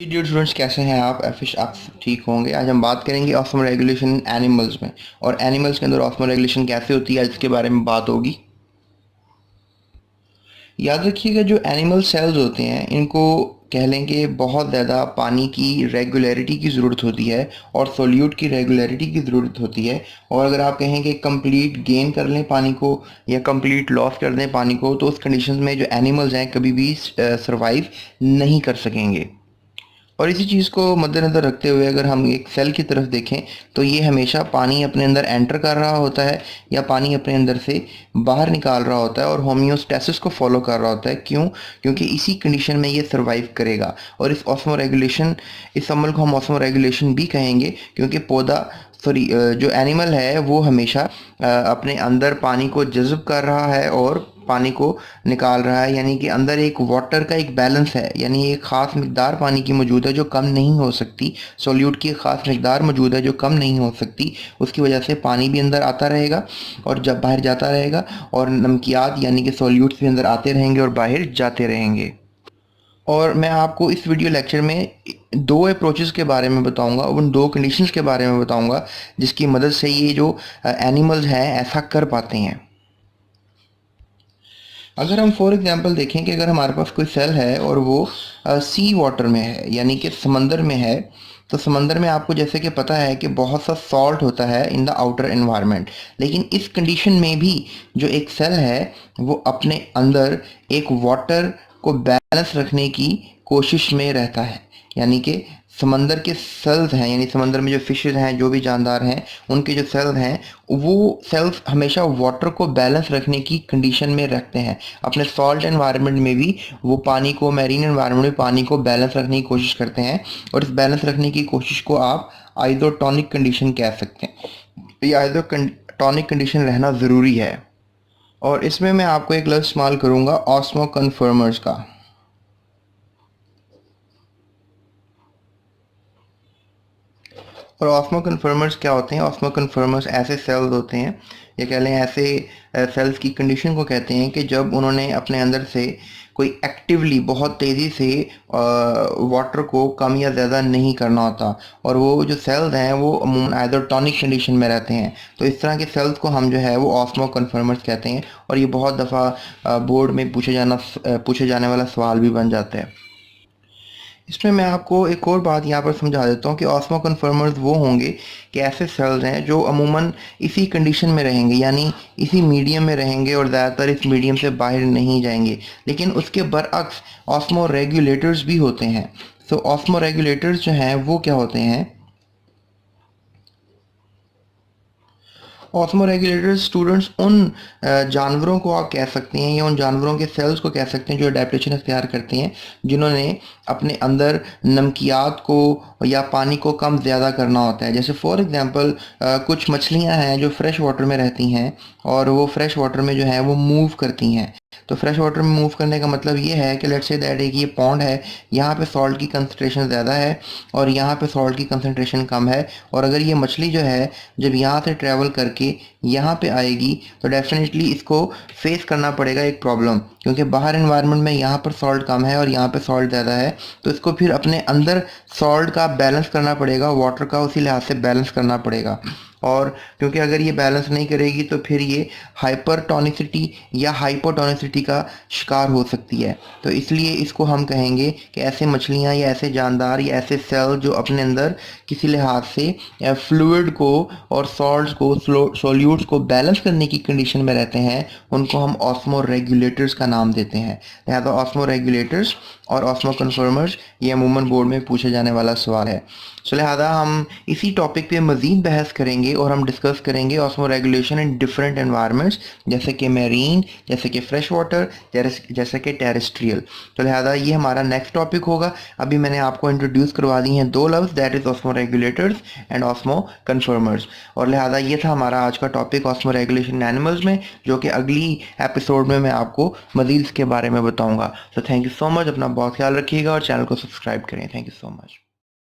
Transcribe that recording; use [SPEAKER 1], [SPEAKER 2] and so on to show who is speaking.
[SPEAKER 1] Dear students, कैसे हैं आप? आप सब ठीक होंगे। आज हम बात करेंगे ऑस्मो रेगुलेशन एनिमल्स में, और एनिमल्स के अंदर ऑस्मो रेगुलेशन कैसे होती है, इसके बारे में बात होगी। याद रखिएगा, जो एनिमल सेल्स होते हैं इनको कह लें कि बहुत ज़्यादा पानी की रेगुलरिटी की ज़रूरत होती है और सोल्यूट की रेगुलरिटी की ज़रूरत होती है। और अगर आप कहें कि कंप्लीट गेन कर लें पानी को या कंप्लीट लॉस कर दें पानी को, तो उस कंडीशन में जो एनिमल्स हैं कभी भी सर्वाइव नहीं कर सकेंगे। और इसी चीज़ को मद्देनज़र रखते हुए अगर हम एक सेल की तरफ देखें, तो ये हमेशा पानी अपने अंदर एंटर कर रहा होता है या पानी अपने अंदर से बाहर निकाल रहा होता है और होम्योस्टैसिस को फॉलो कर रहा होता है। क्यों? क्योंकि इसी कंडीशन में ये सर्वाइव करेगा। और इस अमल को हम ऑस्मो रेगुलेशन भी कहेंगे, क्योंकि जो एनिमल है वो हमेशा अपने अंदर पानी को जज़्ब कर रहा है और पानी को निकाल रहा है। यानी कि अंदर एक वाटर का एक बैलेंस है, यानी एक ख़ास मिकदार पानी की मौजूद है जो कम नहीं हो सकती। सोल्यूट की एक ख़ास मिकदार मौजूद है जो कम नहीं हो सकती। उसकी वजह से पानी भी अंदर आता रहेगा और जब बाहर जाता रहेगा, और नमकियात यानी कि सोल्यूट्स भी अंदर आते रहेंगे और बाहर जाते रहेंगे। और मैं आपको इस वीडियो लेक्चर में दो अप्रोचेस के बारे में बताऊंगा, उन दो कंडीशंस के बारे में बताऊंगा जिसकी मदद से ये जो एनिमल्स हैं ऐसा कर पाते हैं। अगर हम फॉर एग्जांपल देखें कि अगर हमारे पास कोई सेल है और वो सी वाटर में है, यानी कि समंदर में है, तो समंदर में आपको जैसे कि पता है कि बहुत सा सॉल्ट होता है इन द आउटर एनवायरनमेंट। लेकिन इस कंडीशन में भी जो एक सेल है वो अपने अंदर एक वाटर को बैलेंस रखने की कोशिश में रहता है। यानी कि समंदर के सेल्स हैं, यानी समंदर में जो फिशेज हैं, जो भी जानदार हैं, उनके जो सेल्स हैं वो सेल्स हमेशा वाटर को बैलेंस रखने की कंडीशन में रखते हैं। अपने सॉल्ट एनवायरनमेंट में भी वो पानी को, मैरीन एनवायरनमेंट में पानी को बैलेंस रखने की कोशिश करते हैं। और इस बैलेंस रखने की कोशिश को आप आइसोटोनिक कंडीशन कह सकते हैं। ये आइसोटोनिक कंडीशन रहना ज़रूरी है। और इसमें मैं आपको एक लफ्ज़ इस्तेमाल करूँगा ऑस्मो कन्फर्मर्स का। और ऑस्मो कन्फर्मर्स क्या होते हैं? ऑस्मो कन्फर्मर्स ऐसे सेल्स होते हैं, या कह लें ऐसे सेल्स की कंडीशन को कहते हैं कि जब उन्होंने अपने अंदर से कोई एक्टिवली बहुत तेज़ी से वाटर को कम या ज़्यादा नहीं करना होता, और वो जो सेल्स हैं वो अमूमन आइसोटोनिक कंडीशन में रहते हैं। तो इस तरह के सेल्स को हम जो है वो ऑस्मो कन्फर्मर्स कहते हैं। और ये बहुत दफ़ा बोर्ड में पूछे जाने वाला सवाल भी बन जाता है। इसमें मैं आपको एक और बात यहाँ पर समझा देता हूँ कि ऑस्मो कन्फर्मर्स वो होंगे कि ऐसे सेल्स हैं जो अमूमन इसी कंडीशन में रहेंगे, यानी इसी मीडियम में रहेंगे और ज़्यादातर इस मीडियम से बाहर नहीं जाएंगे। लेकिन उसके बरअक्स ऑस्मो रेगुलेटर्स भी होते हैं। तो ऑस्मो रेगुलेटर्स जो हैं वो क्या होते हैं? ऑस्मो रेगुलेटर्स स्टूडेंट्स उन जानवरों को आप कह सकते हैं, या उन जानवरों के सेल्स को कह सकते हैं जो अडेप्टेशन अख्तियार करते हैं, जिन्होंने अपने अंदर नमकियात को या पानी को कम ज़्यादा करना होता है। जैसे फॉर एग्जांपल कुछ मछलियां हैं जो फ्रेश वाटर में रहती हैं, और वो फ्रेश वाटर में जो है वो मूव करती हैं। तो फ्रेश वाटर में मूव करने का मतलब ये है कि लेट्स से दैट एक ये पॉन्ड है, यहाँ पे सॉल्ट की कंसंट्रेशन ज़्यादा है और यहाँ पे सॉल्ट की कंसंट्रेशन कम है। और अगर ये मछली जो है जब यहाँ से ट्रैवल करके यहाँ पे आएगी, तो डेफिनेटली इसको फेस करना पड़ेगा एक प्रॉब्लम, क्योंकि बाहर इन्वायरमेंट में यहाँ पर सॉल्ट कम है और यहाँ पे सॉल्ट ज़्यादा है। तो इसको फिर अपने अंदर सॉल्ट का बैलेंस करना पड़ेगा, वाटर का उसी लिहाज से बैलेंस करना पड़ेगा। और क्योंकि अगर ये बैलेंस नहीं करेगी तो फिर ये हाइपरटोनिसिटी या हाइपोटोनिसिटी का शिकार हो सकती है। तो इसलिए इसको हम कहेंगे कि ऐसे मछलियाँ या ऐसे जानदार या ऐसे सेल जो अपने अंदर किसी लिहाज से फ्लूइड को और सॉल्ट्स को, सोल्यूट्स को बैलेंस करने की कंडीशन में रहते हैं, उनको हम ऑस्मो रेगुलेटर्स का नाम देते हैं। लिहाजा ऑस्मो रेगुलेटर्स और ऑस्मो कन्फर्मर्स ये अमूमन बोर्ड में पूछे जाने वाला सवाल है। सो लिहाजा हम इसी टॉपिक पे मज़ीद बहस करेंगे और हम डिस्कस करेंगे osmo regulation in different environments, जैसे कि मैरीन, जैसे कि फ्रेश वाटर, जैसे कि टेरेस्ट्रियल। तो लिहाजा ये हमारा नेक्स्ट टॉपिक होगा। अभी मैंने आपको इंट्रोड्यूस करवा दी हैं दो लफ्ज़, that is osmo regulators and osmo conformers. और लिहाजा ये था हमारा आज का टॉपिक ऑस्मो रेगुलेशन एनिमल्स में, जो कि अगली एपिसोड में मैं आपको मज़ीद इसके बारे में बताऊँगा। So thank you so much, अपना बहुत ख्याल रखिएगा और चैनल को सब्सक्राइब करें। Thank you so much.